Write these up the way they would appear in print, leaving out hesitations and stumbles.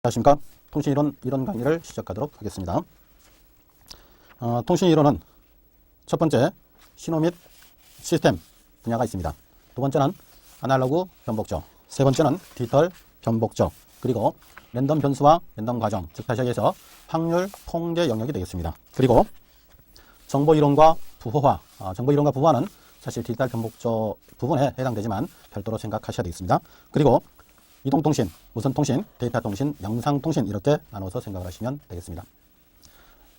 안녕하십니까. 통신이론 이론 강의를 시작하도록 하겠습니다. 통신이론은 첫 번째 신호 및 시스템 분야가 있습니다. 두 번째는 아날로그 변복조, 세 번째는 디지털 변복조, 그리고 랜덤 변수와 랜덤 과정, 즉 다시 얘기해서 확률 통계 영역이 되겠습니다. 그리고 정보이론과 부호화, 정보이론과 부호화는 사실 디지털 변복조 부분에 해당되지만 별도로 생각하셔야 되겠습니다. 그리고 이동통신, 무선통신, 데이터통신, 영상통신 이렇게 나눠서 생각을 하시면 되겠습니다.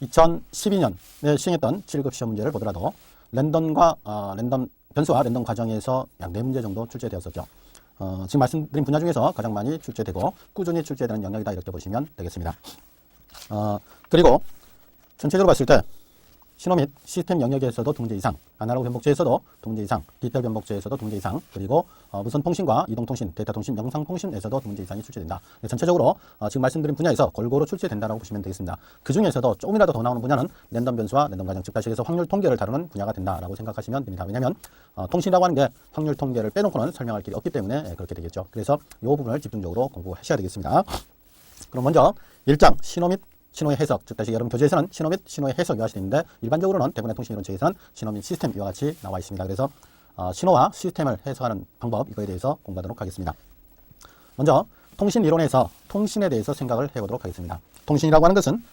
2012년에 시행했던 7급 시험 문제를 보더라도 랜덤 변수와 랜덤 과정에서 약 4문제 정도 출제되었었죠. 지금 말씀드린 분야 중에서 가장 많이 출제되고 꾸준히 출제되는 영역이다 이렇게 보시면 되겠습니다. 그리고 전체적으로 봤을 때 신호 및 시스템 영역에서도 두 문제 이상, 아날로그 변복제에서도 두 문제 이상, 디지털 변복제에서도 두 문제 이상, 그리고 무선 통신과 이동통신, 데이터통신, 영상통신에서도 두 문제 이상이 출제된다. 전체적으로 지금 말씀드린 분야에서 골고루 출제된다라고 보시면 되겠습니다. 그 중에서도 조금이라도 더 나오는 분야는 랜덤 변수와 랜덤 과정, 즉 다시 해서 확률 통계를 다루는 분야가 된다라고 생각하시면 됩니다. 왜냐하면 통신이라고 하는 게 확률 통계를 빼놓고는 설명할 길이 없기 때문에 그렇게 되겠죠. 그래서 이 부분을 집중적으로 공부하셔야 되겠습니다. 그럼 먼저 1장 신호 및 신호의 해석, 즉 다시 여러분 교재에서는 신호 및 신호의 해석 이와 같이 있는데 일반적으로는 대부분의 통신이론 책에서는 신호 및 시스템 이와 같이 나와 있습니다. 그래서 신호와 시스템을 해석하는 방법 이거에 대해서 공부하도록 하겠습니다. 먼저 통신이론에서 통신에 대해서 생각을 해보도록 하겠습니다. 통신이라고 하는 것은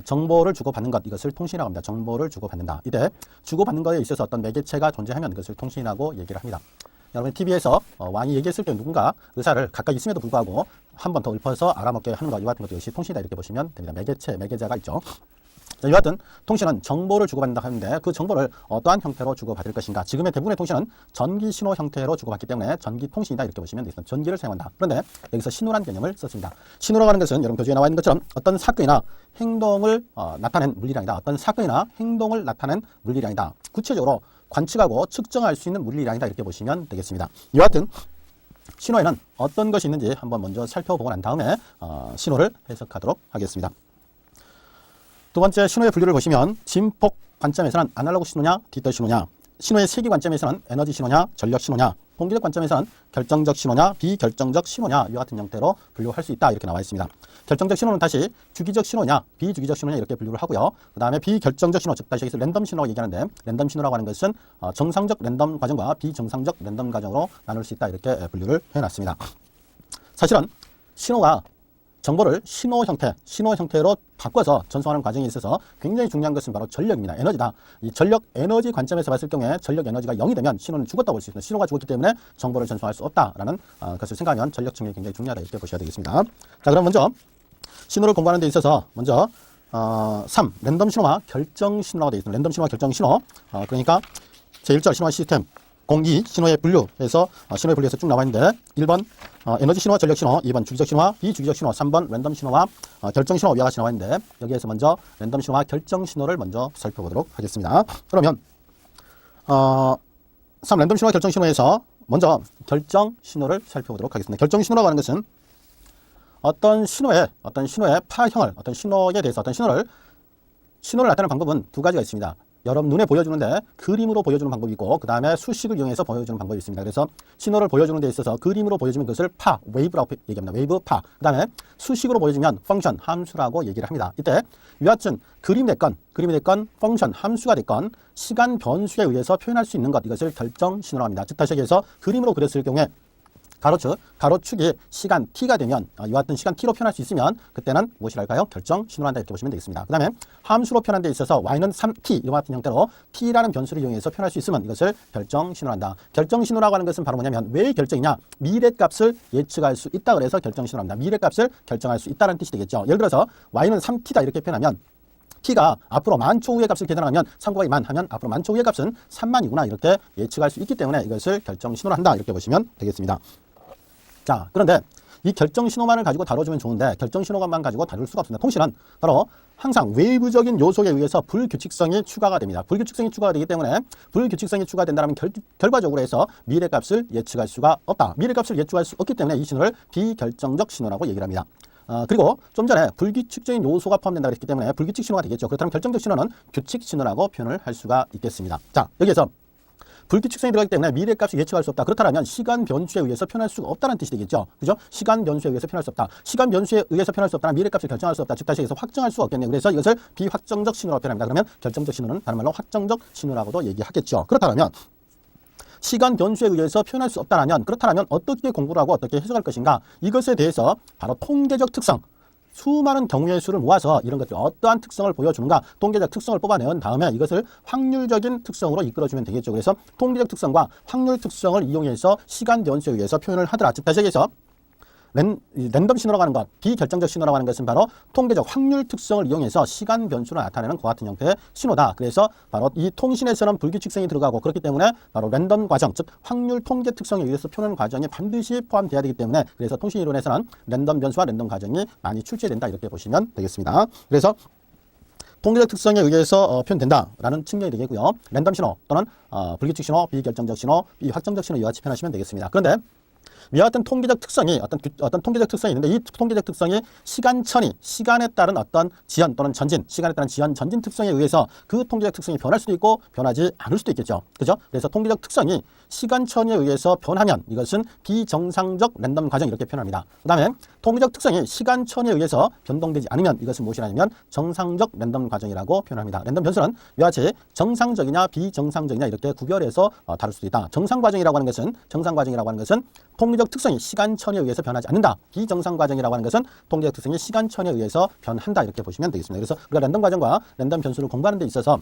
정보를 주고받는 것, 이것을 통신이라고 합니다. 정보를 주고받는다. 이때 주고받는 것에 있어서 어떤 매개체가 존재하면 그것을 통신이라고 얘기를 합니다. 여러분 TV에서 왕이 얘기했을 때 누군가 의사를 가까이 있음에도 불구하고 한 번 더 읊어서 알아먹게 하는 것, 이와 같은 것도 역시 통신이다 이렇게 보시면 됩니다. 매개체, 매개자가 있죠. 이와 같은 통신은 정보를 주고받는다 하는데 그 정보를 어떠한 형태로 주고받을 것인가. 지금의 대부분의 통신은 전기 신호 형태로 주고받기 때문에 전기 통신이다 이렇게 보시면 되겠습니다. 전기를 사용한다. 그런데 여기서 신호란 개념을 썼습니다. 신호라고 하는 것은 여러분 교재에 나와 있는 것처럼 어떤 사건이나 행동을 나타낸 물리량이다. 어떤 사건이나 행동을 나타낸 물리량이다. 구체적으로 관측하고 측정할 수 있는 물리량이다 이렇게 보시면 되겠습니다. 이와 같은 신호에는 어떤 것이 있는지 한번 먼저 살펴보고 난 다음에 신호를 해석하도록 하겠습니다. 두 번째 신호의 분류를 보시면 진폭 관점에서는 아날로그 신호냐 디지털 신호냐, 신호의 세기 관점에서는 에너지 신호냐 전력 신호냐, 통계적 관점에서는 결정적 신호냐 비결정적 신호냐 이와 같은 형태로 분류할 수 있다 이렇게 나와 있습니다. 결정적 신호는 다시 주기적 신호냐 비주기적 신호냐 이렇게 분류를 하고요. 그 다음에 비결정적 신호, 즉 다시 여기서 랜덤 신호라고 얘기하는데 랜덤 신호라고 하는 것은 정상적 랜덤 과정과 비정상적 랜덤 과정으로 나눌 수 있다 이렇게 분류를 해놨습니다. 사실은 신호가 정보를 신호 형태로 바꿔서 전송하는 과정에 있어서 굉장히 중요한 것은 바로 전력입니다. 에너지다. 이 전력 에너지 관점에서 봤을 경우에 전력 에너지가 0이 되면 신호는 죽었다고 볼 수 있습니다. 신호가 죽었기 때문에 정보를 전송할 수 없다라는 것을 생각하면 전력 측면이 굉장히 중요하다 이렇게 보셔야 되겠습니다. 자, 그럼 먼저 신호를 공부하는 데 있어서 먼저 3. 랜덤 신호와 결정 신호라고 되어 있습니다. 랜덤 신호와 결정 신호. 그러니까 제1절 신호와 시스템 02 신호의 분류에서 신호의 분류에서 쭉 나와 있는데 1번 에너지 신호와 전력 신호, 2번 주기적 신호와 비주기적 신호, 3번 랜덤 신호와 결정 신호 위와 같이 나와 있는데 여기에서 먼저 랜덤 신호와 결정 신호를 먼저 살펴보도록 하겠습니다. 그러면 3 랜덤 신호와 결정 신호에서 먼저 결정 신호를 살펴보도록 하겠습니다. 결정 신호라고 하는 것은 어떤 신호의 파형을, 어떤 신호에 대해서 어떤 신호를 나타내는 방법은 두 가지가 있습니다. 여러분 눈에 보여주는데 그림으로 보여주는 방법이 있고 그 다음에 수식을 이용해서 보여주는 방법이 있습니다. 그래서 신호를 보여주는 데 있어서 그림으로 보여주면 그것을 웨이브라고 얘기합니다. 웨이브 파. 그 다음에 수식으로 보여주면 펑션, 함수라고 얘기를 합니다. 이때 이와 같은 그림이 됐건 펑션, 함수가 됐건 시간 변수에 의해서 표현할 수 있는 것, 이것을 결정 신호라고 합니다. 즉 다시 얘기해서 그림으로 그렸을 경우에 가로축이 시간 t가 되면 이와 같은 시간 t로 표현할 수 있으면 그때는 무엇이랄까요? 결정 신호를 한다 이렇게 보시면 되겠습니다. 그 다음에 함수로 표현한 데 있어서 y는 3t 이와 같은 형태로 t라는 변수를 이용해서 표현할 수 있으면 이것을 결정 신호를 한다. 결정 신호라고 하는 것은 바로 뭐냐면 왜 결정이냐? 미래값을 예측할 수 있다 그래서 결정 신호를 합니다. 미래값을 결정할 수 있다는 뜻이 되겠죠. 예를 들어서 y는 3t다 이렇게 표현하면 t가 앞으로 만초 후의 값을 계산하면 3 곱하기 만 하면 앞으로 만초 후의 값은 3만이구나 이렇게 예측할 수 있기 때문에 이것을 결정 신호를 한다 이렇게 보시면 되겠습니다. 자, 그런데 이 결정 신호만을 가지고 다뤄주면 좋은데 결정 신호만 가지고 다룰 수가 없습니다. 통신은 바로 항상 외부적인 요소에 의해서 불규칙성이 추가가 됩니다. 불규칙성이 추가가 되기 때문에 불규칙성이 추가된다면 결과적으로 해서 미래값을 예측할 수가 없다. 미래값을 예측할 수 없기 때문에 이 신호를 비결정적 신호라고 얘기를 합니다. 그리고 좀 전에 불규칙적인 요소가 포함된다 그랬기 때문에 불규칙 신호가 되겠죠. 그렇다면 결정적 신호는 규칙 신호라고 표현을 할 수가 있겠습니다. 자, 여기에서 불규칙성이 들어가기 때문에 미래값이 예측할 수 없다. 그렇다면 시간 변수에 의해서 표현할 수가 없다는 뜻이 되겠죠. 그죠? 시간 변수에 의해서 표현할 수 없다. 시간 변수에 의해서 표현할 수 없다는 미래값을 결정할 수 없다. 즉 다시 해서 확정할 수 없겠네요. 그래서 이것을 비확정적 신호라고 표현합니다. 그러면 결정적 신호는 다른 말로 확정적 신호라고도 얘기하겠죠. 그렇다면 시간 변수에 의해서 표현할 수 없다면 그렇다면 어떻게 공부를 하고 어떻게 해석할 것인가? 이것에 대해서 바로 통계적 특성, 수많은 경우의 수를 모아서 이런 것들 어떠한 특성을 보여주는가 통계적 특성을 뽑아내은 다음에 이것을 확률적인 특성으로 이끌어주면 되겠죠. 그래서 통계적 특성과 확률 특성을 이용해서 시간 변수에 의해서 표현을 하더라. 즉 다시 얘기해서 랜덤 신호라고 하는 것, 비결정적 신호라고 하는 것은 바로 통계적 확률 특성을 이용해서 시간 변수를 나타내는 그와 같은 형태의 신호다. 그래서 바로 이 통신에서는 불규칙성이 들어가고 그렇기 때문에 바로 랜덤 과정, 즉 확률 통계 특성에 의해서 표현 과정이 반드시 포함되어야 되기 때문에 그래서 통신 이론에서는 랜덤 변수와 랜덤 과정이 많이 출제된다 이렇게 보시면 되겠습니다. 그래서 통계적 특성에 의해서 표현된다라는 측면이 되겠고요. 랜덤 신호 또는 불규칙 신호, 비결정적 신호, 비확정적 신호 이와 같이 표현하시면 되겠습니다. 그런데 이와 같은 통계적 특성이 어떤 통계적 특성이 있는데 이 통계적 특성이 시간천이 시간에 따른 어떤 지연 또는 전진, 시간에 따른 지연 전진 특성에 의해서 그 통계적 특성이 변할 수도 있고 변하지 않을 수도 있겠죠. 그죠? 그래서 통계적 특성이 시간천에 의해서 변하면 이것은 비정상적 랜덤 과정 이렇게 표현합니다. 그다음에 통계적 특성이 시간천에 의해서 변동되지 않으면 이것은 무엇이냐면 정상적 랜덤 과정이라고 표현합니다. 랜덤 변수는 이와 같이 정상적이냐 비정상적이냐 이렇게 구별해서 다룰 수도 있다. 정상 과정이라고 하는 것은 통계적 특성이 시간천에 의해서 변하지 않는다. 비정상 과정이라고 하는 것은 통계적 특성이 시간천에 의해서 변한다. 이렇게 보시면 되겠습니다. 그래서 우리가 랜덤 과정과 랜덤 변수를 공부하는 데 있어서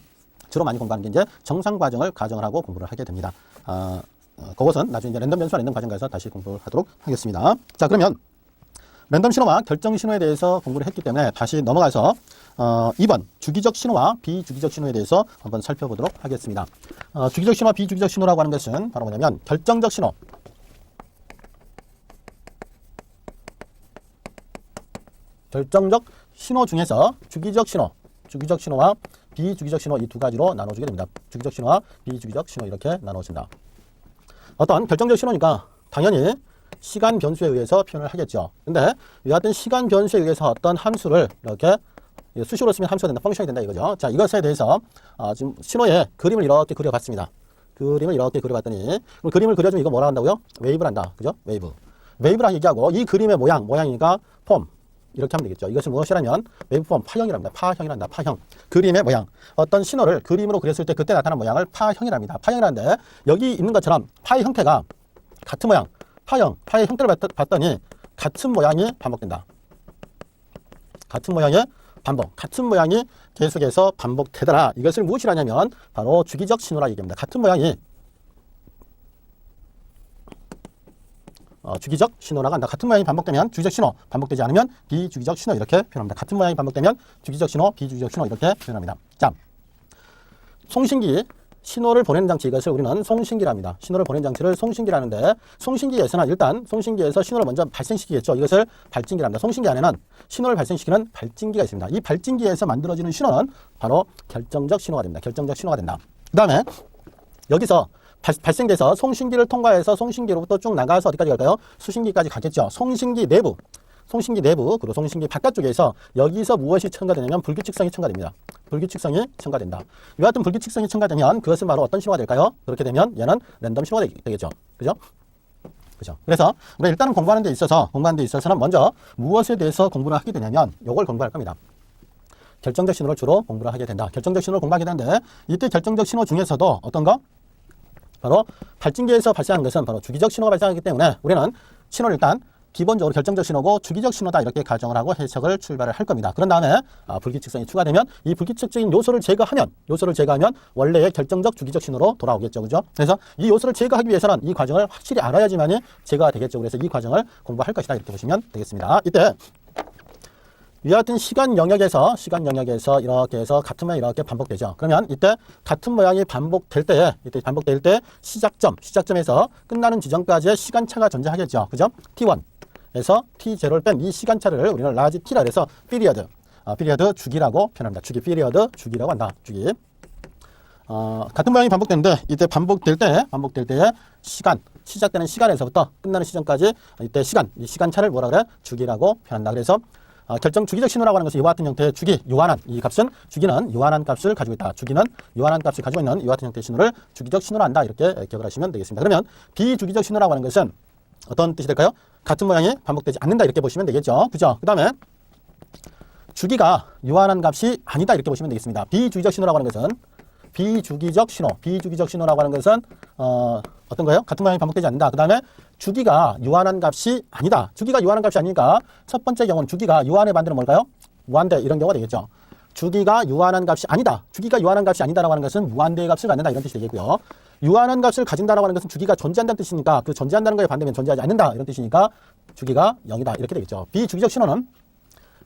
주로 많이 공부하는 게 이제 정상 과정을 가정을 하고 공부를 하게 됩니다. 그것은 나중에 이제 랜덤 변수와 랜덤 과정 가서 다시 공부를 하도록 하겠습니다. 자, 그러면 랜덤 신호와 결정 신호에 대해서 공부를 했기 때문에 다시 넘어가서 2번 주기적 신호와 비주기적 신호에 대해서 한번 살펴보도록 하겠습니다. 주기적 신호와 비주기적 신호라고 하는 것은 바로 뭐냐면 결정적 신호, 결정적 신호 중에서 주기적 신호와 비주기적 신호 이 두 가지로 나눠주게 됩니다. 주기적 신호와 비주기적 신호 이렇게 나눠진다. 어떤 결정적 신호니까 당연히 시간 변수에 의해서 표현을 하겠죠. 근데 이 같은 시간 변수에 의해서 어떤 함수를 이렇게 수식으로 쓰면 함수가 된다, 펑션이 된다 이거죠. 자, 이것에 대해서 지금 신호의 그림을 이렇게 그려봤습니다. 그림을 이렇게 그려봤더니 그림을 그려주면 이거 뭐라 한다고요? 웨이브를 한다. 그죠? 웨이브라 얘기하고 이 그림의 모양이니까 폼 이렇게 하면 되겠죠. 이것은 무엇이라면 웨이브폼 파형이랍니다. 파형이란다. 파형. 그림의 모양. 어떤 신호를 그림으로 그렸을 때 그때 나타난 모양을 파형이랍니다. 파형이라는데 여기 있는 것처럼 파의 형태가 같은 모양. 파의 형태를 봤더니 같은 모양이 반복된다. 같은 모양의 반복. 같은 모양이 계속해서 반복되더라. 이것을 무엇이라냐면 바로 주기적 신호라 얘기합니다. 같은 모양이 주기적 신호라고 한다. 같은 모양이 반복되면 주기적 신호, 반복되지 않으면 비주기적 신호 이렇게 표현합니다. 같은 모양이 반복되면 주기적 신호, 비주기적 신호 이렇게 표현합니다. 자, 송신기 신호를 보내는 장치, 이것을 우리는 송신기랍니다. 신호를 보내는 장치를 송신기라는데 송신기에서는 일단 송신기에서 신호를 먼저 발생시키겠죠. 이것을 발진기랍니다. 송신기 안에는 신호를 발생시키는 발진기가 있습니다. 이 발진기에서 만들어지는 신호는 바로 결정적 신호가 됩니다. 결정적 신호가 된다. 그 다음에 여기서 발생돼서 송신기를 통과해서 송신기로부터 쭉 나가서 어디까지 갈까요? 수신기까지 가겠죠. 송신기 내부 그리고 송신기 바깥쪽에서 여기서 무엇이 첨가되냐면 불규칙성이 첨가됩니다. 불규칙성이 첨가된다. 이와 같은 불규칙성이 첨가되면 그것은 바로 어떤 신호가 될까요? 그렇게 되면 얘는 랜덤 신호가 되겠죠. 그죠? 그래서 우리가 일단은 공부하는 데 있어서는 먼저 무엇에 대해서 공부를 하게 되냐면 이걸 공부할 겁니다. 결정적 신호를 주로 공부를 하게 된다. 결정적 신호를 공부하게 되는데 이때 결정적 신호 중에서도 어떤 거? 바로 발진기에서 발생하는 것은 바로 주기적 신호가 발생하기 때문에 우리는 신호를 일단 기본적으로 결정적 신호고 주기적 신호다 이렇게 가정을 하고 해석을 출발을 할 겁니다. 그런 다음에 불규칙성이 추가되면 이 불규칙적인 요소를 제거하면 원래의 결정적 주기적 신호로 돌아오겠죠. 그죠? 그래서 이 요소를 제거하기 위해서는 이 과정을 확실히 알아야지만이 제거가 되겠죠. 그래서 이 과정을 공부할 것이다 이렇게 보시면 되겠습니다. 이때 이와 같은 시간 영역에서 이렇게 해서 같은 모양이 이렇게 반복되죠. 그러면 이때 같은 모양이 반복될 때 시작점에서 끝나는 지점까지의 시간차가 존재하겠죠. 그죠? T1에서 T0를 뺀 이 시간차를 우리는 라지 T라 해서 피리어드 주기라고 표현합니다. 피리어드 주기라고 한다. 주기. 같은 모양이 반복되는데 이때 반복될 때의 시작되는 시간에서부터 끝나는 시점까지 이때 이 시간차를 뭐라 그래? 주기라고 표현한다. 그래서 결정 주기적 신호라고 하는 것은 이와 같은 형태의 주기, 요한한, 이 값은 주기는 요한한 값을 가지고 있다. 주기는 요한한 값을 가지고 있는 이와 같은 형태의 신호를 주기적 신호로 한다. 이렇게 기억을 하시면 되겠습니다. 그러면 비주기적 신호라고 하는 것은 어떤 뜻이 될까요? 같은 모양이 반복되지 않는다. 이렇게 보시면 되겠죠. 그죠? 그 다음에 주기가 요한한 값이 아니다. 이렇게 보시면 되겠습니다. 비주기적 신호라고 하는 것은 비주기적 신호라고 하는 것은 어떤 거예요? 같은 모양이 반복되지 않는다. 그 다음에 주기가 유한한 값이 아니다. 주기가 유한한 값이 아니니까 첫 번째 경우는 주기가 유한의 반대는 뭘까요? 무한대 이런 경우가 되겠죠. 주기가 유한한 값이 아니다. 주기가 유한한 값이 아니다라고 하는 것은 무한대의 값을 갖는다 이런 뜻이 되겠고요. 유한한 값을 가진다라고 하는 것은 주기가 존재한다는 뜻이니까 그 존재한다는 거에 반대면 존재하지 않는다 이런 뜻이니까 주기가 0이다 이렇게 되겠죠. 비주기적 신호는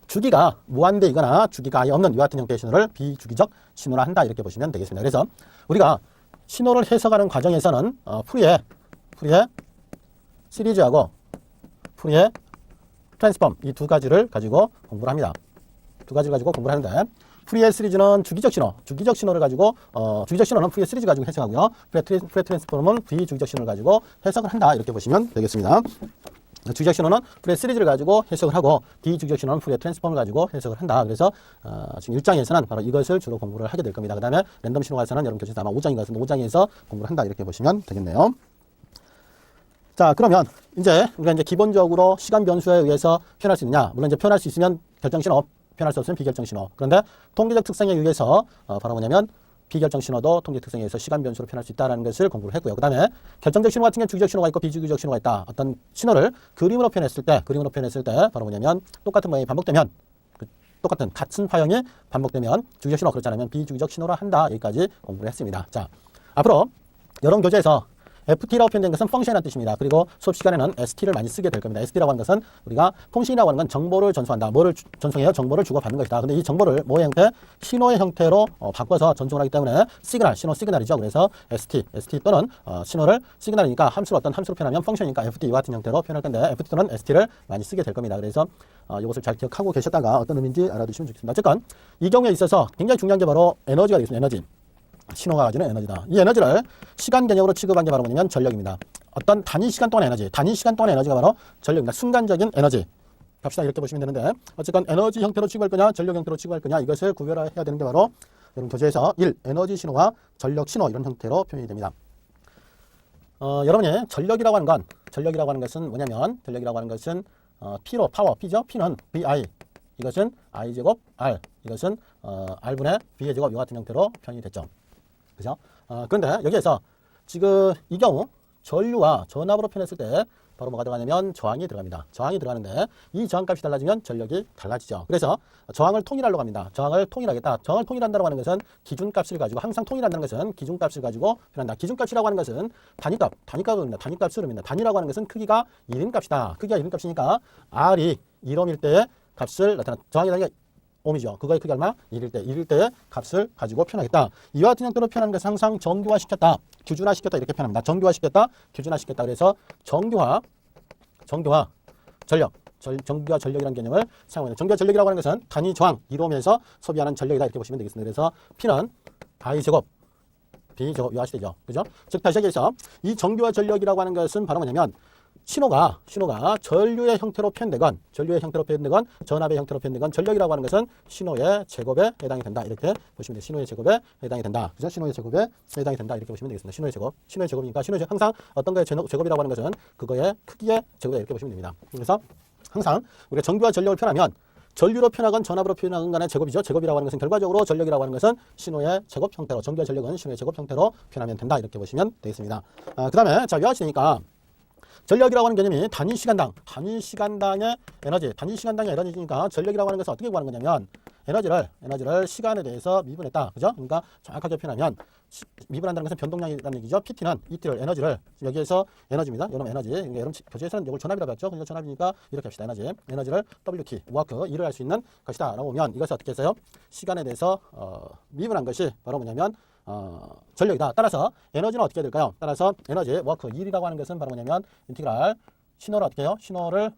주기가 무한대이거나 주기가 아예 없는 이와 같은 형태의 신호를 비주기적 신호라 한다 이렇게 보시면 되겠습니다. 그래서 우리가 신호를 해석하는 과정에서는 풀이의 시리즈하고 풀이의 트랜스폼 이 두 가지를 가지고 공부를 합니다. 두 가지를 가지고 공부를 하는데 풀이의 시리즈는 주기적 신호를 가지고 주기적 신호는 풀이의 시리즈 가지고 해석하고요. 풀이의 트랜스폼은 비주기적 신호를 가지고 해석을 한다 이렇게 보시면 되겠습니다. 주기적 신호는 풀이의 시리즈를 가지고 해석을 하고 비주기적 신호는 풀이의 트랜스폼을 가지고 해석을 한다. 그래서 지금 1장에서는 바로 이것을 주로 공부를 하게 될 겁니다. 그 다음에 랜덤 신호가에서는 여러분 교재에서 아마 5장인 것 같은데 5장에서 공부를 한다 이렇게 보시면 되겠네요. 자, 그러면 이제 우리가 이제 기본적으로 시간 변수에 의해서 표현할 수 있느냐? 물론 이제 표현할 수 있으면 결정 신호, 표현할 수 없으면 비결정 신호. 그런데 통계적 특성에 의해서 바로 뭐냐면 비결정 신호도 통계 특성에 의해서 시간 변수로 표현할 수 있다는 것을 공부를 했고요. 그 다음에 결정적 신호 같은 경우는 주기적 신호가 있고 비주기적 신호가 있다. 어떤 신호를 그림으로 표현했을 때 바로 뭐냐면 똑같은 모양이 반복되면 같은 파형이 반복되면 주기적 신호, 그렇지 않으면 비주기적 신호라 한다. 여기까지 공부를 했습니다. 자, 앞으로 여러분 교재에서 FT라고 표현된 것은 펑션이라는 뜻입니다. 그리고 수업 시간에는 ST를 많이 쓰게 될 겁니다. ST라고 하는 것은 우리가 통신이라고 하는 건 정보를 전송한다. 뭐를 전송해요? 정보를 주고받는 것이다. 근데 이 정보를 뭐의 형태? 신호의 형태로 바꿔서 전송을 하기 때문에 신호 시그널이죠. 그래서 ST 또는 신호를 시그널이니까 함수로 어떤 함수로 표현하면 펑션이니까 FT와 같은 형태로 표현할 건데 FT 또는 ST를 많이 쓰게 될 겁니다. 그래서 이것을 잘 기억하고 계셨다가 어떤 의미인지 알아두시면 좋겠습니다. 어쨌건 이 경우에 있어서 굉장히 중요한 게 바로 에너지가 되겠습니다. 에너지. 신호가 가지는 에너지다. 이 에너지를 시간 개념으로 취급한 게 바로 뭐냐면 전력입니다. 어떤 단위 시간 동안의 에너지가 바로 전력입니다. 순간적인 에너지. 갑시다 이렇게 보시면 되는데 어쨌건 에너지 형태로 취급할 거냐 전력 형태로 취급할 거냐 이것을 구별해야 되는 게 바로 여러분 교재에서 1. 에너지 신호와 전력 신호 이런 형태로 표현이 됩니다. 여러분이 전력이라고 하는 것은 뭐냐면 전력이라고 하는 것은 P로 P죠. P는 VI 이것은 I제곱 R 이것은 R분의 B의 제곱 이 같은 형태로 표현이 됐죠. 그죠? 그런데 여기에서 지금 이 경우 전류와 전압으로 표현했을 때 바로 뭐가 들어가냐면 저항이 들어갑니다. 저항이 들어가는데 이 저항값이 달라지면 전력이 달라지죠. 그래서 저항을 통일하려고 합니다. 저항을 통일하겠다. 저항을 통일한다고 하는 것은 기준값을 가지고 항상 통일한다는 것은 기준값을 가지고 표현한다. 기준값이라고 하는 것은 단위값입니다. 단위값을 의미합니다. 단위라고 하는 것은 크기가 1인 값이다. 크기가 1인 값이니까 R이 1옴일 때의 값을 나타나 저항의 단위가 옴이죠. 그거의 크기 얼마? 1일 때의 값을 가지고 표현하겠다. 이와 같은 형태로 표현하는 것은 항상 정교화시켰다, 규준화시켰다 이렇게 표현합니다. 정교화시켰다, 규준화시켰다. 그래서 정교화, 전력, 정교화 전력이라는 개념을 사용합니다. 정교화 전력이라고 하는 것은 단위 저항 1옴에서 소비하는 전력이다 이렇게 보시면 되겠습니다. 그래서 P는 I제곱, B제곱 이와 같이 되죠. 그죠? 즉 다시 얘기해서 이 정교화 전력이라고 하는 것은 바로 뭐냐면 신호가 전류의 형태로 표현되건 전압의 형태로 표현되건 전력이라고 하는 것은 신호의 제곱에 해당이 된다. 이렇게 보시면 돼요. 신호의 제곱에 해당이 된다. 그죠? 신호의 제곱에 해당이 된다. 이렇게 보시면 되겠습니다. 신호의 제곱이니까 항상 어떤 거의 제곱이라고 하는 것은 그거의 크기의 제곱이다. 이렇게 보시면 됩니다. 그래서 항상 우리가 전류와 전력을 표현하면 전류로 표현하건 전압으로 표현하건 간의 제곱이죠. 제곱이라고 하는 것은 결과적으로 전력이라고 하는 것은 신호의 제곱 형태로 전류와 전력은 신호의 제곱 형태로 표현하면 된다. 이렇게 보시면 되겠습니다. 그 다음에 자, 이와 같이 되니까 전력이라고 하는 개념이 단위 시간당의 에너지니까 전력이라고 하는 것은 어떻게 구하는 거냐면 에너지를 시간에 대해서 미분했다. 그죠? 그러니까 정확하게 표현하면 미분한다는 것은 변동량이라는 얘기죠. PT는 ET를 에너지를 여기에서 에너지입니다. 여러분 에너지. 그러니까 여러분 교재에서는 이걸 전압이라고 했죠. 그러니까 전압이니까 이렇게 합시다. 에너지를 WT, 워크, 일을 할 수 있는 것이다. 라고 보면 이것을 어떻게 했어요? 시간에 대해서 미분한 것이 바로 뭐냐면 전력이다. 따라서 에너지는 어떻게 될까요? 따라서 에너지 워크 1이라고 하는 것은 바로 뭐냐면 인티그랄 신호를 어떻게 해요? 신호를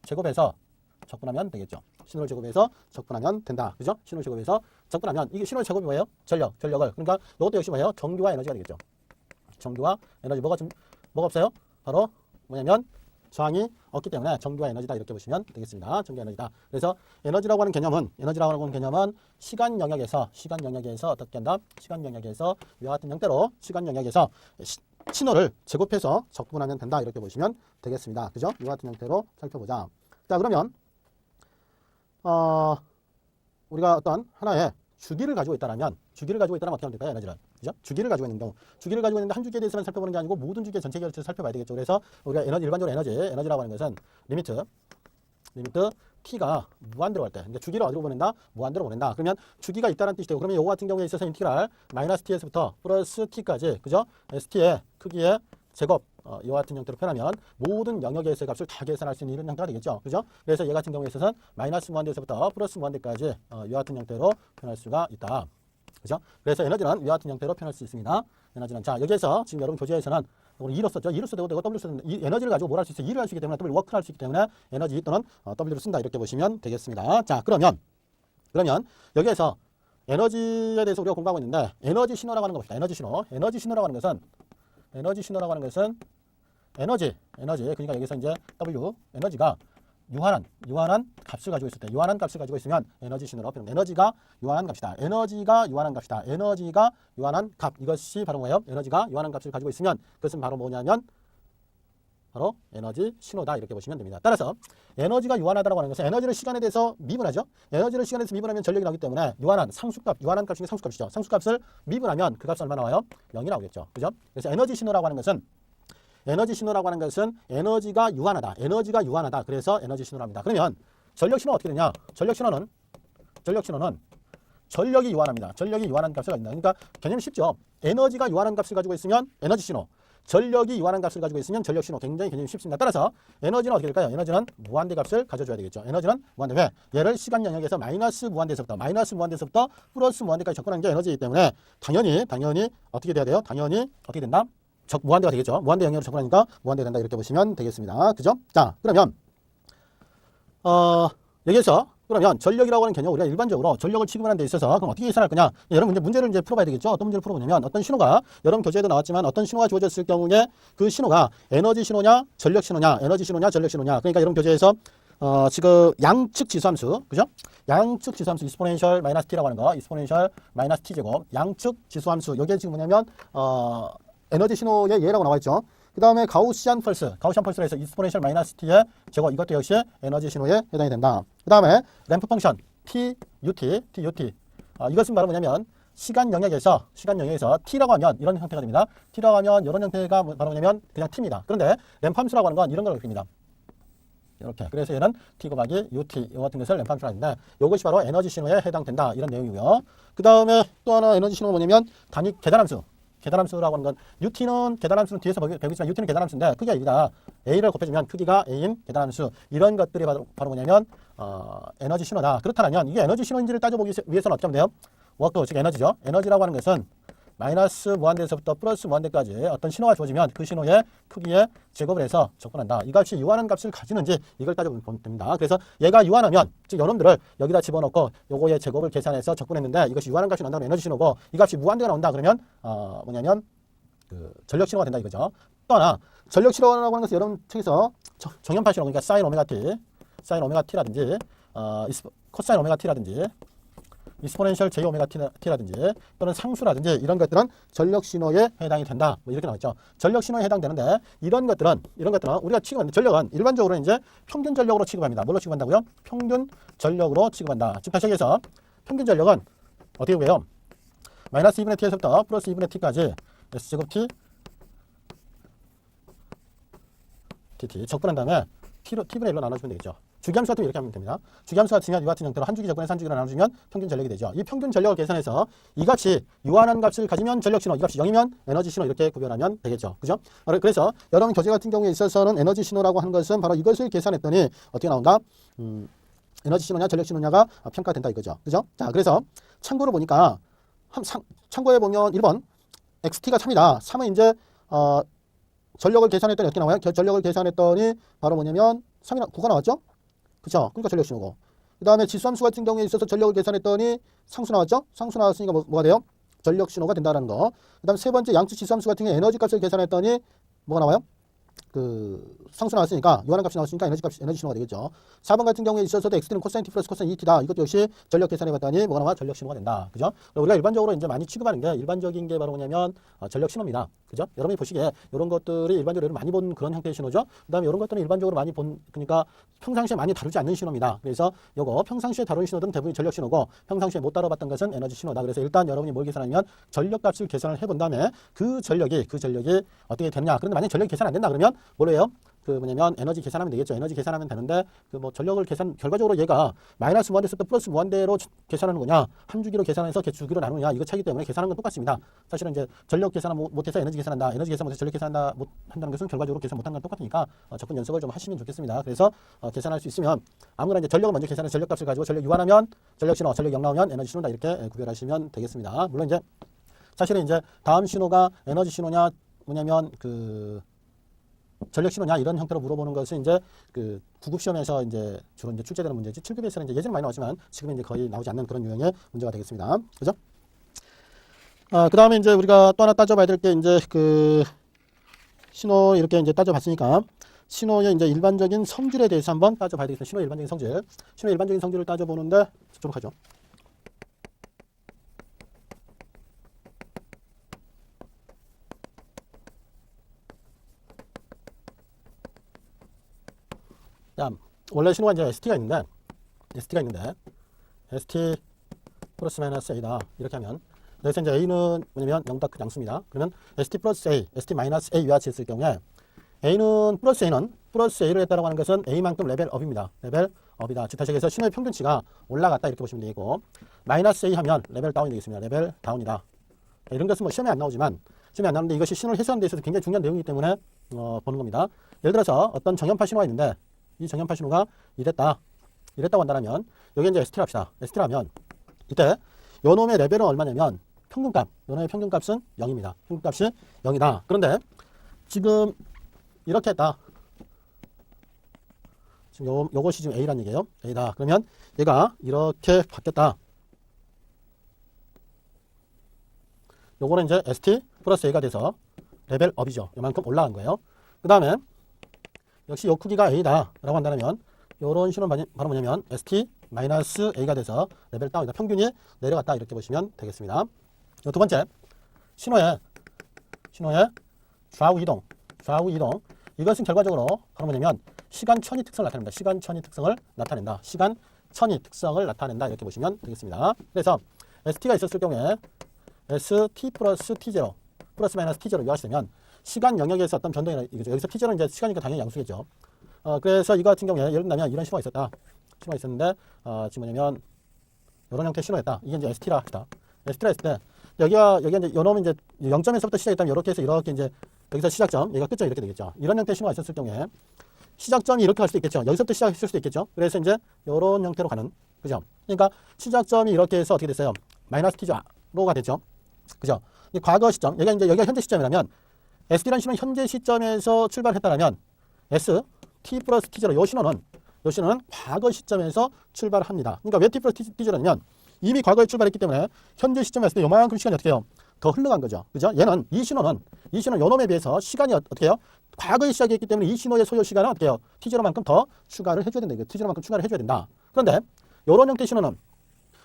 제곱해서 적분하면 되겠죠. 신호를 제곱해서 적분하면 된다. 그죠? 신호를 제곱해서 적분하면 이게 신호의 제곱이 뭐예요? 전력을. 그러니까 이것도 역시 뭐예요? 전기와 에너지가 되겠죠. 전기와 에너지 뭐가 없어요? 바로 뭐냐면 저항이 없기 때문에 전기와 에너지다 이렇게 보시면 되겠습니다. 전기와 에너지다. 그래서 에너지라고 하는 개념은 시간 영역에서 어떻게 한다? 시간 영역에서 이와 같은 형태로 시간 영역에서 신호를 제곱해서 적분하면 된다 이렇게 보시면 되겠습니다. 그죠? 이와 같은 형태로 살펴보자. 자, 그러면 우리가 어떤 하나의 주기를 가지고 있다면 어떻게 하면 될까요? 에너지를. 그죠? 주기를 가지고 있는 경우. 주기를 가지고 있는데 한 주기에 대해서만 살펴보는 게 아니고 모든 주기의 전체 결을 살펴봐야 되겠죠. 그래서 우리가 일반적으로 에너지라고 하는 것은 리미트 t가 무한대로 갈 때. 근데 주기를 어디로 보낸다? 무한대로 보낸다. 그러면 주기가 있다는 뜻이 되고, 그러면 요거 같은 경우에 있어서 인티그랄 마이너스 t에서부터 플러스 t까지, 그죠? st의 크기의 제곱, 이와 같은 형태로 표현하면 모든 영역에서의 값을 다 계산할 수 있는 이런 형태가 되겠죠. 그죠? 그래서 얘 같은 경우에 있어서는 마이너스 무한대에서부터 플러스 무한대까지 이와 같은 형태로 표현할 수가 있다. 그죠? 그래서 에너지는 이와 같은 형태로 표현할 수 있습니다. 에너지는, 자, 여기에서 지금 여러분 교재에서는 오늘 E로 썼죠. E로 써도 되고 W로 써도 되고, 이 에너지를 가지고 뭘 할 수 있어요? E를 할 수 있기 때문에 W 워크를 할 수 있기 때문에 에너지 또는 W를 쓴다 이렇게 보시면 되겠습니다. 자, 그러면 여기에서 에너지에 대해서 우리가 공부하고 있는데 에너지 신호라고 하는 겁니다. 에너지 신호라고 하는 것은 에너지 그러니까 여기서 이제 W 에너지가 유한한 값을 가지고 있을 때, 유한한 값을 가지고 있으면 에너지 신호라고 표현합니다. 에너지가 유한한 값이다. 에너지가 유한한 값. 이것이 바로 뭐예요? 에너지가 유한한 값을 가지고 있으면 그것은 바로 뭐냐면 바로 에너지 신호다 이렇게 보시면 됩니다. 따라서 에너지가 유한하다고 하는 것은 에너지를 시간에 대해서 미분하죠. 에너지를 시간에 대해서 미분하면 전력이 나오기 때문에 유한한 값 중에 상수값이죠. 상수값을 미분하면 그 값은 얼마 나와요? 0이 나오겠죠. 그죠? 그래서 에너지 신호라고 하는 것은 에너지가 유한하다. 그래서 에너지 신호를 합니다. 그러면 전력 신호가 어떻게 되냐? 전력 신호는 전력이 유한합니다. 전력이 유한한 값을 가진다. 그러니까 개념이 쉽죠. 에너지가 유한한 값을 가지고 있으면 에너지 신호, 전력이 유한한 값을 가지고 있으면 전력 신호. 굉장히 개념이 쉽습니다. 따라서 에너지는 어떻게 될까요? 에너지는 무한대 값을 가져줘야 되겠죠. 에너지는 무한대. 왜? 얘를 시간 영역에서 마이너스 무한대에서부터 플러스 무한대까지 접근하는 게 에너지이기 때문에 당연히 어떻게 돼야 돼요? 당연히 어떻게 된다? 무한대가 되겠죠. 무한대 영역으로 접근하니까 무한대 된다 이렇게 보시면 되겠습니다. 그죠? 자, 그러면 여기에서 그러면 전력이라고 하는 개념, 우리가 일반적으로 전력을 취급하는 데 있어서 그럼 어떻게 계산할 거냐? 여러분 문제를 이제 풀어봐야 되겠죠. 어떤 문제를 풀어보냐면 어떤 신호가, 여러분 교재에도 나왔지만 어떤 신호가 주어졌을 경우에 그 신호가 에너지 신호냐, 전력 신호냐, 전력 신호냐. 그러니까 여러분 교재에서 지금 양측 지수함수, 그죠? 양측 지수함수 익스포넨셜 마이너스 t라고 하는 거, 익스포넨셜 마이너스 t 제곱, 양측 지수함수. 여기에 지금 뭐냐면 에너지 신호의 예라고 나와 있죠. 그 다음에 가우시안 펄스로 해서 익스포넨셜 마이너스 t의 제곱, 이것도 역시 에너지 신호에 해당이 된다. 그 다음에 램프 펑션 TUT. 이것은 바로 뭐냐면 시간 영역에서 t라고 하면 이런 형태가 됩니다. t라고 하면 이런 형태가 바로 뭐냐면 그냥 t입니다. 그런데 램프 함수라고 하는 건 이런 걸 그립니다. 이렇게. 그래서 얘는 t 곱하기 ut 이 같은 것을 램프 함수로 하는데 이것이 바로 에너지 신호에 해당된다. 이런 내용이고요. 그 다음에 또 하나 에너지 신호가 뭐냐면 단위 계단함수라고 하는 건 UT는 계단함수는 뒤에서 배우겠지만 UT는 계단함수인데 크기가 A다. A를 곱해주면 크기가 A인 계단함수. 이런 것들이 바로 뭐냐면 에너지 신호다. 그렇다면 이게 에너지 신호인지를 따져보기 위해서는 어떻게 하면 돼요? 워크, 즉 에너지죠. 에너지라고 하는 것은 마이너스 무한대에서부터 플러스 무한대까지 어떤 신호가 주어지면 그 신호의 크기에 제곱을 해서 접근한다. 이 값이 유한한 값을 가지는지 이걸 따져보면 됩니다. 그래서 얘가 유한하면, 즉 여러분들을 여기다 집어넣고 요거의 제곱을 계산해서 접근했는데 이것이 유한한 값이 나온다면 에너지 신호고, 이 값이 무한대가 나온다 그러면 뭐냐면 그 전력 신호가 된다 이거죠. 또 하나 전력 신호라고 하는 것은 여러분 책에서 정연파 신호, 그러니까 사인 오메가 t라든지 코사인 오메가 t라든지 익스포넨셜 j 오메가 t라든지 또는 상수라든지 이런 것들은 전력 신호에 해당이 된다. 뭐 이렇게 나왔죠. 전력 신호에 해당되는데 이런 것들은 우리가 취급하는 전력은 일반적으로 이제 평균 전력으로 취급합니다. 뭘로 취급한다고요? 평균 전력으로 취급한다. 즉 다시 얘기해서 평균 전력은 어떻게 보여요? 마이너스 2분의 t에서부터 플러스 2분의 t까지 s제곱 t dt 적분한 다음에 t분의 1로 나눠주면 되겠죠. 주기함수 같은 거 이렇게 하면 됩니다. 주기함수 같으면 이와 같은 형태로 한 주기 적분해서 한 주기로 나눠주면 평균 전력이 되죠. 이 평균 전력을 계산해서 이 값이 유한한 값을 가지면 전력 신호, 이 값이 0이면 에너지 신호 이렇게 구별하면 되겠죠. 그죠? 그래서 여러분 교재 같은 경우에 있어서는 에너지 신호라고 하는 것은 바로 이것을 계산했더니 어떻게 나온다? 에너지 신호냐 전력 신호냐가 평가된다 이거죠. 그죠? 자, 그래서 참고로 보니까 참고해 보면 1번 XT가 3이다. 3은 이제 전력을 계산했더니 어떻게 나와요? 전력을 계산했더니 바로 뭐냐면 9가 나왔죠? 그쵸? 그러니까 전력 신호고. 그 다음에 지수함수 같은 경우에 있어서 전력을 계산했더니 상수 나왔죠? 상수 나왔으니까 뭐가 돼요? 전력 신호가 된다는 거. 그 다음 세 번째 양측 지수함수 같은 경우에 에너지 값을 계산했더니 뭐가 나와요? 상수 나왔으니까 요한한 값이 나왔으니까 에너지 신호가 되겠죠. 4번 같은 경우에 있어서도 xt는 코사인 t 플러스 코사인 2t다. 이것도 역시 전력 계산해 봤더니 뭐가 나와? 전력 신호가 된다. 그죠? 우리가 일반적으로 이제 많이 취급하는 게 일반적인 게 바로 뭐냐면 전력 신호입니다. 그죠? 여러분이 보시기에 이런 것들이 일반적으로 많이 본 그런 형태의 신호죠. 그다음에 이런 것들은 일반적으로 많이 본 그러니까 평상시에 많이 다루지 않는 신호입니다. 그래서 요거 평상시에 다루는 신호들은 대부분 전력 신호고 평상시에 못 다뤄봤던 것은 에너지 신호다. 그래서 일단 여러분이 뭘 계산하면 전력 값을 계산을 해본 다음에 그 전력이 어떻게 되느냐. 그런데 만약 전력이 계산 안 된다 그러면 뭘로 해요? 뭐냐면 에너지 계산하면 되겠죠. 에너지 계산하면 되는데 전력을 결과적으로 얘가 마이너스 무한대에서 또 플러스 무한대로 계산하는 거냐, 한 주기로 계산해서 주기로 나누느냐, 이거 차이기 때문에 계산하는 건 똑같습니다. 사실은 이제 전력 계산 못해서 에너지 계산한다, 에너지 계산 못해서 전력 계산한다 못한다는 것은 결과적으로 계산 못한 건 똑같으니까 접근 연습을 좀 하시면 좋겠습니다. 그래서 계산할 수 있으면 아무거나 이제 전력을 먼저 계산해서 전력값을 가지고 전력 유한하면 전력 신호, 전력 0 나오면 에너지 신호다 이렇게 구별하시면 되겠습니다. 물론 이제 사실은 이제 다음 신호가 에너지 신호냐 뭐냐면 전력 신호냐 이런 형태로 물어보는 것은 이제 9급 시험에서 이제 주로 이제 출제되는 문제지 7급에서는 이제 예전에 많이 나왔지만 지금은 이제 거의 나오지 않는 그런 유형의 문제가 되겠습니다. 그죠? 그 다음에 이제 우리가 또 하나 따져봐야 될 게 이제 신호 이렇게 이제 따져봤으니까 신호의 이제 일반적인 성질에 대해서 한번 따져봐야 되겠습니다. 신호의 일반적인 성질. 신호의 일반적인 성질을 따져보는데 저쪽으로 가죠. 원래 신호가 이제 ST가 있는데 ST 플러스 마이너스 A다 이렇게 하면 여기서 이제 A는 뭐냐면 0보다 큰 양수입니다. 그러면 ST 플러스 A, ST 마이너스 A 위와 같이 했을 경우에 A는 플러스 A를 했다라고 하는 것은 A만큼 레벨업입니다. 레벨업이다. 즉 다시 얘기해서 신호의 평균치가 올라갔다 이렇게 보시면 되고 마이너스 A 하면 레벨 다운이 되겠습니다. 레벨 다운이다. 이런 것은 뭐 시험에 안 나오지만 시험에 안 나오는데 이것이 신호를 해석하는 데 있어서 굉장히 중요한 내용이기 때문에 보는 겁니다. 예를 들어서 어떤 정연파 신호가 있는데 이 정연파 신호가 이랬다고 한다면 여기 이제 ST를 합시다. ST라면 이때 요놈의 레벨은 얼마냐면 평균값, 요놈의 평균값은 0입니다. 평균값이 0이다. 그런데 지금 이렇게 했다. 지금 요것이 지금 A라는 얘기예요. A다. 그러면 얘가 이렇게 바뀌었다. 요거는 이제 ST 플러스 A가 돼서 레벨업이죠. 요만큼 올라간 거예요. 그 다음에 역시 요 크기가 A다 라고 한다면 요런 신호는 바로 뭐냐면 ST 마이너스 A가 돼서 레벨 다운이다. 평균이 내려갔다 이렇게 보시면 되겠습니다. 요 두 번째 신호의 좌우 이동 이것은 결과적으로 바로 뭐냐면 시간 천이 특성을 나타낸다. 시간 천이 특성을 나타낸다 이렇게 보시면 되겠습니다. 그래서 ST가 있었을 경우에 ST 플러스 T0 플러스 마이너스 T0로 요하시면 시간 영역에서 어떤 변동이 이거죠. 여기서 T0는 이제 시간이니까 당연히 양수겠죠. 그래서 이거 같은 경우에 예를 들면 이런 신호가 있었는데 지금 뭐냐면 이런 형태의 신호였다. 이게 이제 ST라 합시다. ST라 했을 때 여기가 이제 요놈은 이제 0점에서부터 시작했다면 이렇게 해서 이렇게 이제 여기서 시작점, 여기가 끝점 이렇게 되겠죠. 이런 형태의 신호가 있었을 경우에 시작점이 이렇게 갈 수도 있겠죠. 여기서부터 시작했을 수도 있겠죠. 그래서 이제 이런 형태로 가는 그죠. 그러니까 시작점이 이렇게 해서 어떻게 됐어요? 마이너스 T자로가 됐죠. 그죠. 이 과거 시점, 여기가 현재 시점이라면 ST라는 신호는 현재 시점에서 출발했다면 S, T 플러스 T0 요 신호는 과거 시점에서 출발합니다. 그러니까 왜 T 플러스 T0냐면 이미 과거에 출발했기 때문에 현재 시점에 왔을 때 요만큼 시간이 어떻게 해요? 더 흘러간 거죠. 그죠? 얘는 이 신호는 요놈에 비해서 시간이 어떻게 해요? 과거에 시작했기 때문에 이 신호의 소요 시간은 어떻게 해요? T0만큼 더 추가를 해줘야 된다. T0만큼 추가를 해줘야 된다. 그런데 요런 형태의 신호는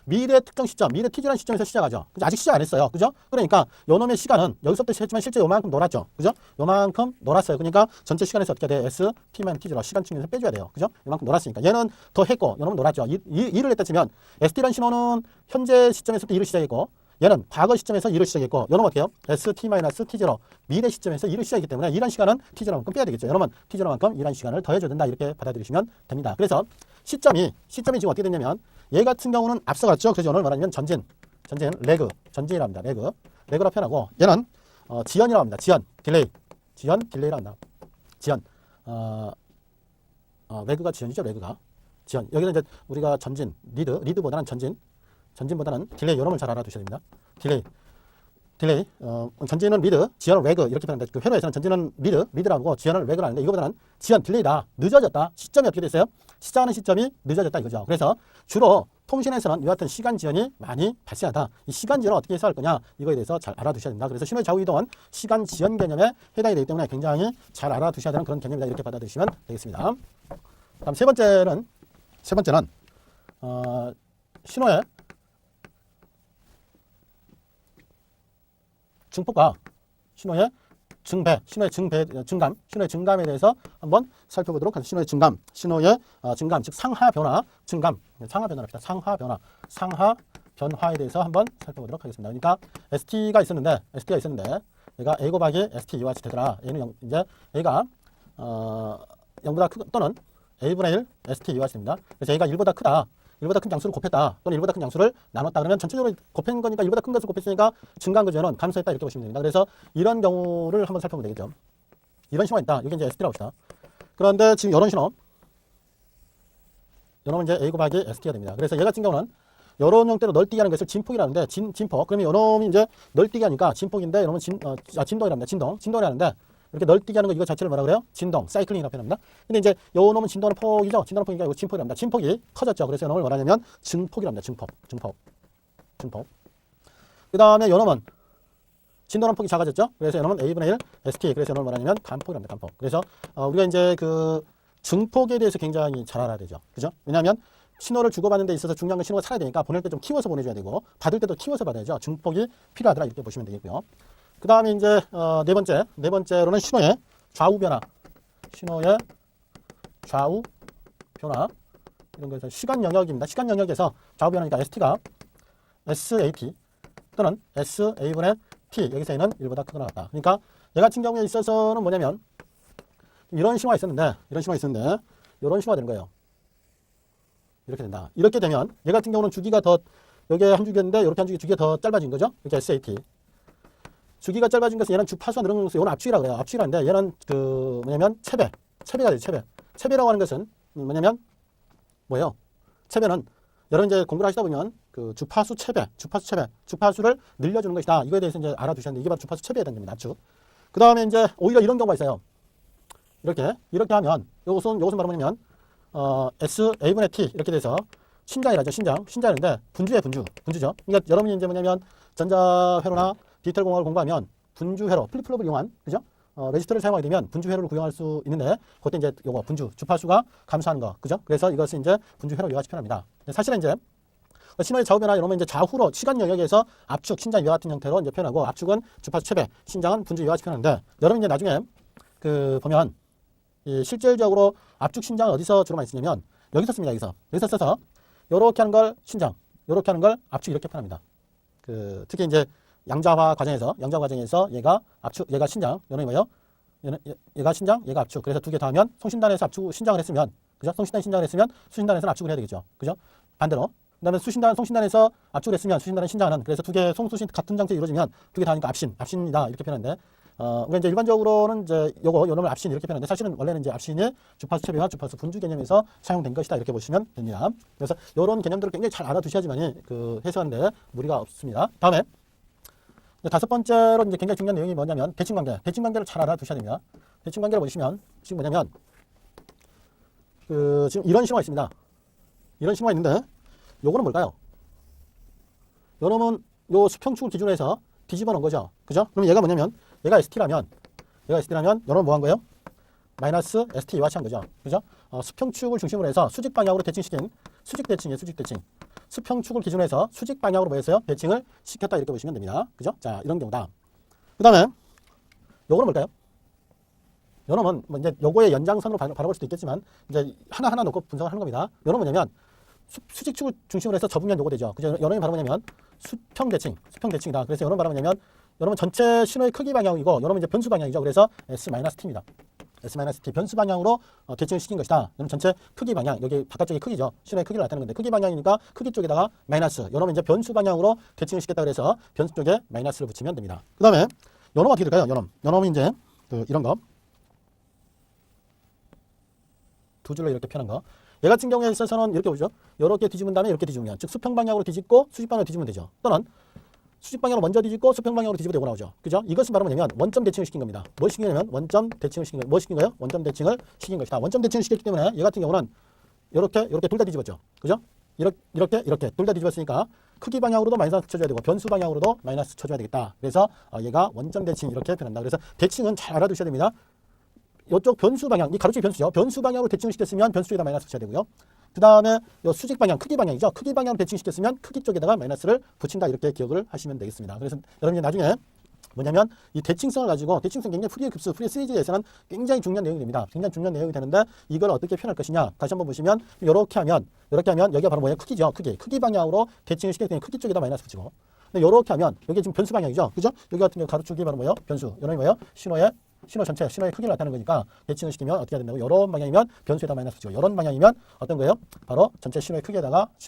미래 특정 시점, 미래 T라는 시점에서 시작하죠. 그죠? 아직 시작 안 했어요. 그죠? 그러니까 요놈의 시간은 여기서부터 했지만 실제 요만큼 놀았죠. 그죠? 요만큼 놀았어요. 그러니까 전체 시간에서 어떻게 돼? S, T만 T0 시간 측면에서 빼줘야 돼요. 그죠? 요만큼 놀았으니까. 얘는 더 했고, 요놈은 놀았죠. 일을 했다 치면 ST라는 신호는 현재 시점에서부터 일을 시작했고, 얘는 과거 시점에서 일을 시작했고, 요놈은 어떻게 해요? S, T-T0 미래 시점에서 일을 시작했기 때문에 일한 시간은 T0만큼 빼야 되겠죠. 요놈은 T0만큼 일한 시간을 더해줘야 된다. 이렇게 받아들이시면 됩니다. 그래서 시점이 지금 어떻게 됐냐면 얘 같은 경우는 앞서갔죠. 그래서 오늘 말하면 전진이라고 합니다. 레그라 표현하고 얘는 지연이라고 합니다. 딜레이라고 한다. 레그가 지연이죠. 지연. 여기는 이제 우리가 전진, 리드보다는 전진보다는 딜레이 요놈을 잘 알아두셔야 됩니다. 딜레이, 전진은 리드, 지연은 레그 이렇게 표현하는데 그 회로에서는 전진은 리드라고 지연을 레그를 하는데 이거보다는 지연, 딜레이다, 늦어졌다. 시점이 어떻게 됐어요? 시작하는 시점이 늦어졌다 이거죠. 그래서 주로 통신에서는 이와 같은 시간 지연이 많이 발생하다. 이 시간 지연을 어떻게 해석할 거냐, 이거에 대해서 잘 알아두셔야 됩니다. 그래서 신호의 좌우 이동은 시간 지연 개념에 해당이 되기 때문에 굉장히 잘 알아두셔야 되는 그런 개념이다, 이렇게 받아들이시면 되겠습니다. 다음 세 번째는 신호의 증폭과 신호의 증감에 대해서 한번 살펴보도록 하겠습니다. 신호의 증감, 즉 상하 변화에 대해서 한번 살펴보도록 하겠습니다. 그러니까 ST가 있었는데 얘가 A 곱하기 ST 이와 같이 되더라. 얘는 이제 A가 0보다 크고 또는 A분의 1 ST 이와 같이 됩니다. 그래서 A가 1보다 큰 양수를 곱했다, 또는 1보다 큰 양수를 나눴다. 그러면 전체적으로 곱한 거니까 1보다 큰 것을 곱했으니까 증가한 거는 감소했다, 이렇게 보시면 됩니다. 그래서 이런 경우를 한번 살펴보면 되겠죠. 이런 신호가 있다. 이게 이제 ST라고 합시다. 그런데 지금 이런 신호는 이제 A 곱하기 ST가 됩니다. 그래서 얘 같은 경우는 이런 형태로 널뛰기 하는 것을 진폭이라는데, 진폭. 그러면 이놈이 이제 널뛰기 하니까 진폭인데, 이놈은 진동이랍니다. 진동이라는데, 이렇게 널뛰기 하는 거 이거 자체를 뭐라 그래요? 진동, 사이클링이라고 표현합니다. 근데 이제 요 놈은 진동하는 폭이죠. 진동하는 폭이니까 이거 진폭이랍니다. 진폭이 커졌죠. 그래서 요 놈을 뭐라 하냐면 증폭이랍니다. 증폭. 그 다음에 요 놈은 진동하는 폭이 작아졌죠. 그래서 요 놈은 A분의 1 ST. 그래서 요 놈을 뭐라 하냐면 간폭이랍니다. 간폭. 그래서 우리가 이제 그 증폭에 대해서 굉장히 잘 알아야 되죠. 그죠? 왜냐하면 신호를 주고받는 데 있어서 중요한 건 신호가 살아야 되니까 보낼 때 좀 키워서 보내줘야 되고, 받을 때도 키워서 받아야죠. 증폭이 필요하더라, 이렇게 보시면 되겠고요. 그 다음에 이제 네 번째로는 신호의 좌우 변화, 이런 거에서 시간 영역입니다. 시간 영역에서 좌우 변화니까 ST가 SAT 또는 SA분의 T, 여기서는 1보다 크거나 같다. 그러니까 얘 같은 경우에 있어서는 뭐냐면 이런 신호가 있었는데 이런 신호가 되는 거예요. 이렇게 된다. 이렇게 되면 얘 같은 경우는 주기가 더, 여기에 한 주기였는데 이렇게 한 주기가 더 짧아진 거죠. 이렇게 SAT. 주기가 짧아진 것은 얘는 주파수가 늘어나는 것은 얘는 압축이라고 그래요. 압축이라는데 얘는 뭐냐면 체배가 되죠. 체배라고 하는 것은 뭐냐면 뭐예요? 체배는 여러분 이제 공부를 하시다 보면 그 주파수를 늘려주는 것이다. 이거에 대해서 이제 알아두셔야 되는데, 이게 바로 주파수 체배에 해당됩니다. 압축. 그 다음에 이제 오히려 이런 경우가 있어요. 이렇게 하면 요것은 바로 뭐냐면 SA분의 T 이렇게 돼서 신장이라죠. 신장인데 분주죠. 그러니까 여러분이 이제 뭐냐면 전자회로나 디지털 공학을 공부하면 분주회로, 플립플롭을 이용한, 그죠? 레지스터를 사용하게 되면 분주회로를 구형할 수 있는데, 그때 이제 요거 주파수가 감소하는 거, 그죠? 그래서 이것을 이제 분주회로 이와 같이 표현합니다. 사실은 이제 신호의 좌우 변화 이러면 이제 좌우로 시간 영역에서 압축, 신장 이와 같은 형태로 이제 표현하고, 압축은 주파수 체배, 신장은 분주 이와 같이 표현하는데, 여러분 이제 나중에 보면 실질적으로 압축 신장은 어디서 주로 많이 쓰냐면 여기서 씁니다. 여기서 써서 요렇게 하는 걸 신장, 요렇게 하는 걸 압축, 이렇게 표현합니다. 특히 이제 양자화 과정에서 얘가 압축, 얘가 신장, 얘는 뭐예요? 얘가 신장, 얘가 압축. 그래서 두 개 다 하면 송신단에서 신장을 했으면, 그죠? 신장을 했으면 수신단에서는 압축을 해야 되겠죠. 그죠? 반대로. 그다음에 송신단에서 압축을 했으면 수신단은 신장하는, 그래서 두 개의 송수신 같은 장치에 이루어지면 두 개 다 하니까 압신이다, 이렇게 표현하는데, 우리가 이제 일반적으로는 이제 요놈을 압신 이렇게 표현하는데, 사실은 원래는 이제 압신이 주파수 체배와 주파수 분주 개념에서 사용된 것이다, 이렇게 보시면 됩니다. 그래서 요런 개념들을 굉장히 잘 알아두셔야지만이 해석하는데 무리가 없습니다. 다음에 다섯 번째로 이제 굉장히 중요한 내용이 뭐냐면 대칭관계를 잘 알아두셔야 됩니다. 대칭관계를 보시면 지금 뭐냐면 지금 이런 신호가 있습니다. 이런 신호가 있는데 요거는 뭘까요? 요놈은 요 수평축을 기준으로 해서 뒤집어 놓은 거죠. 그죠? 그럼 얘가 뭐냐면 얘가 ST라면 요놈은 뭐 한 거예요? 마이너스 ST 이와 같이 한 거죠. 그죠? 수평축을 중심으로 해서 수직 방향으로 대칭시킨 수직 대칭이에요. 수평축을 기준으로 해서 수직 방향으로 보였어요. 대칭을 시켰다, 이렇게 보시면 됩니다. 그죠? 자, 이런 경우다. 그 다음에 요거는 뭘까요? 요놈은 뭐 이제 요거의 연장선으로 바라볼 수도 있겠지만 이제 하나하나 놓고 분석을 하는 겁니다. 요놈은 뭐냐면 수직축을 중심으로 해서 접으면 요거 되죠. 그죠? 요놈이 바로 뭐냐면 수평대칭이다. 그래서 요놈은 바로 뭐냐면 요놈은 전체 신호의 크기 방향이고, 요놈은 이제 변수 방향이죠. 그래서 S-T입니다. S-T 변수 방향으로 대칭을 시킨 것이다. 요놈 전체 크기 방향, 여기 바깥쪽이 크기죠. 신호의 크기를 나타내는 건데, 크기 방향이니까 크기 쪽에다가 마이너스, 요놈은 이제 변수 방향으로 대칭을 시켰다. 그래서 변수 쪽에 마이너스를 붙이면 됩니다. 그 다음에 요놈 어떻게 될까요? 요놈은 이제 이런 거 두 줄로 이렇게 펴는 거. 얘 같은 경우에 있어서는 이렇게 보죠. 이렇게 뒤집은 다음에 이렇게 뒤집으면, 즉 수평 방향으로 뒤집고 수직 방향으로 뒤집으면 되죠. 또는 수직 방향으로 먼저 뒤집고 수평 방향으로 뒤집어 되고 나오죠. 그죠? 이것은 바로 뭐냐면 원점 대칭을 시킨 겁니다. 뭘 시킨 거냐면 원점 대칭을 시킨 거예요. 뭐 시킨 거예요? 원점 대칭을 시킨 것이다. 원점 대칭을 시켰기 때문에 얘 같은 경우는 이렇게 둘 다 뒤집었죠. 그죠? 이렇게 둘 다 뒤집었으니까 크기 방향으로도 마이너스 쳐줘야 되고 변수 방향으로도 마이너스 쳐줘야 되겠다. 그래서 얘가 원점 대칭 이렇게 변한다. 그래서 대칭은 잘 알아두셔야 됩니다. 이쪽 변수 방향, 이 가로축이 변수죠. 변수 방향으로 대칭을 시켰으면 변수 쪽에다 마이너스 붙여야 되고요. 그 다음에 이 수직 방향, 크기 방향이죠. 크기 방향으로 대칭시켰으면 크기 쪽에다가 마이너스를 붙인다. 이렇게 기억을 하시면 되겠습니다. 그래서 여러분이 나중에 뭐냐면 이 대칭성을 가지고 대칭성 굉장히 프리의 급수, 프리의 시리즈에서는 굉장히 중요한 내용이 됩니다. 굉장히 중요한 내용이 되는데 이걸 어떻게 표현할 것이냐. 다시 한번 보시면 이렇게 하면 여기가 바로 뭐예요? 크기죠. 크기 방향으로 대칭을 시켰더니 크기 쪽에다 마이너스 붙이고. 근데 이렇게 하면 여기 지금 변수 방향이죠. 그죠? 여기 같은 경우 가로축이 바로 뭐예요? 변수. 이런 뭐예요? 신호 신호의 크기를 나타내는 거니까 대칭을 시키면 어떻게 해야 된다고? 이런 방향이면 변수에다 마이너스 붙이고 이런 방향이면 어떤 거예요? 바로 전체 신호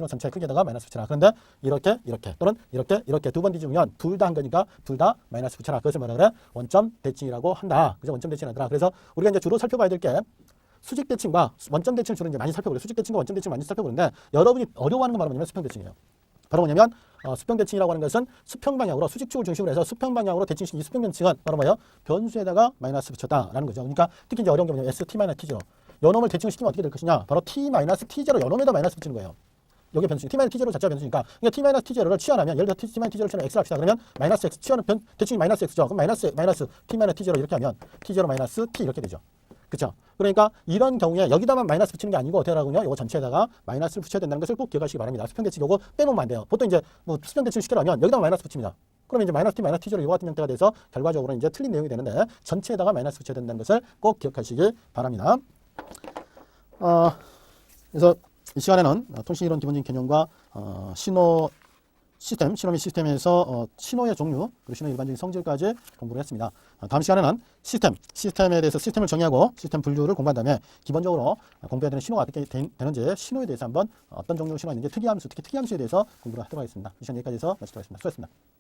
전체의 크기에다가 마이너스 붙여라. 그런데 이렇게 또는 이렇게 두 번 뒤집으면 둘 다 한 거니까 둘 다 마이너스 붙여라. 그것을 뭐라 그래? 원점 대칭이라고 한다. 그죠? 원점 대칭하더라. 그래서 우리가 이제 주로 살펴봐야 될 게 수직 대칭과 원점 대칭을 주로 이제 많이 살펴보고요. 수직 대칭과 원점 대칭을 많이 살펴보는데 여러분이 어려워하는 건 바로 뭐냐면 수평 대칭이에요. 바로 뭐냐면 수평 대칭이라고 하는 것은 수평 방향으로 수직축을 중심으로 해서 수평 방향으로 대칭시킨 이 수평 대칭은 바로 뭐예요? 변수에다가 마이너스 붙였다라는 거죠. 그러니까 특히 이제 어려운 게 뭐냐면 ST-T0. 요놈을 대칭시키면 어떻게 될 것이냐? 바로 T-T0 요놈에다 마이너스 붙이는 거예요. 여기 변수 T-T0 자체가 변수니까 그러니까 T-T0를 치환하면 예를 들어 T-T0를 치환 X를 합시다. 그러면 마이너스 X 치환은 대칭이 마이너스 X죠. 그럼 마이너스 T-T0 이렇게 하면 T0 마이너스 T 이렇게 되죠. 그렇죠? 그러니까 이런 경우에 여기다만 마이너스 붙이는 게 아니고 어떻게 하라고요? 이거 전체에다가 마이너스를 붙여야 된다는 것을 꼭 기억하시기 바랍니다. 수평 대칭 이거 빼놓으면 안 돼요. 보통 이제 뭐 수평 대칭 시키려면 여기다가 마이너스 붙입니다. 그러면 이제 마이너스 T-T0 이거 같은 형태가 돼서 결과적으로 이제 틀린 내용이 되는데 전체에다가 마이너스 붙여야 된다는 것을 꼭 기억하시기 바랍니다. 그래서 이 시간에는 통신이론 기본적인 개념과 신호 시스템, 신호 및 시스템에서 신호의 종류, 그리고 신호의 일반적인 성질까지 공부를 했습니다. 다음 시간에는 시스템에 대해서 시스템을 정의하고 시스템 분류를 공부한 다음에 기본적으로 공부해야 되는 신호가 어떻게 되는지 신호에 대해서 한번 어떤 종류의 신호가 있는지 특이함수, 특히 특이함수에 대해서 공부를 하도록 하겠습니다. 이 시간 여기까지 해서 마치도록 하겠습니다. 수고하셨습니다.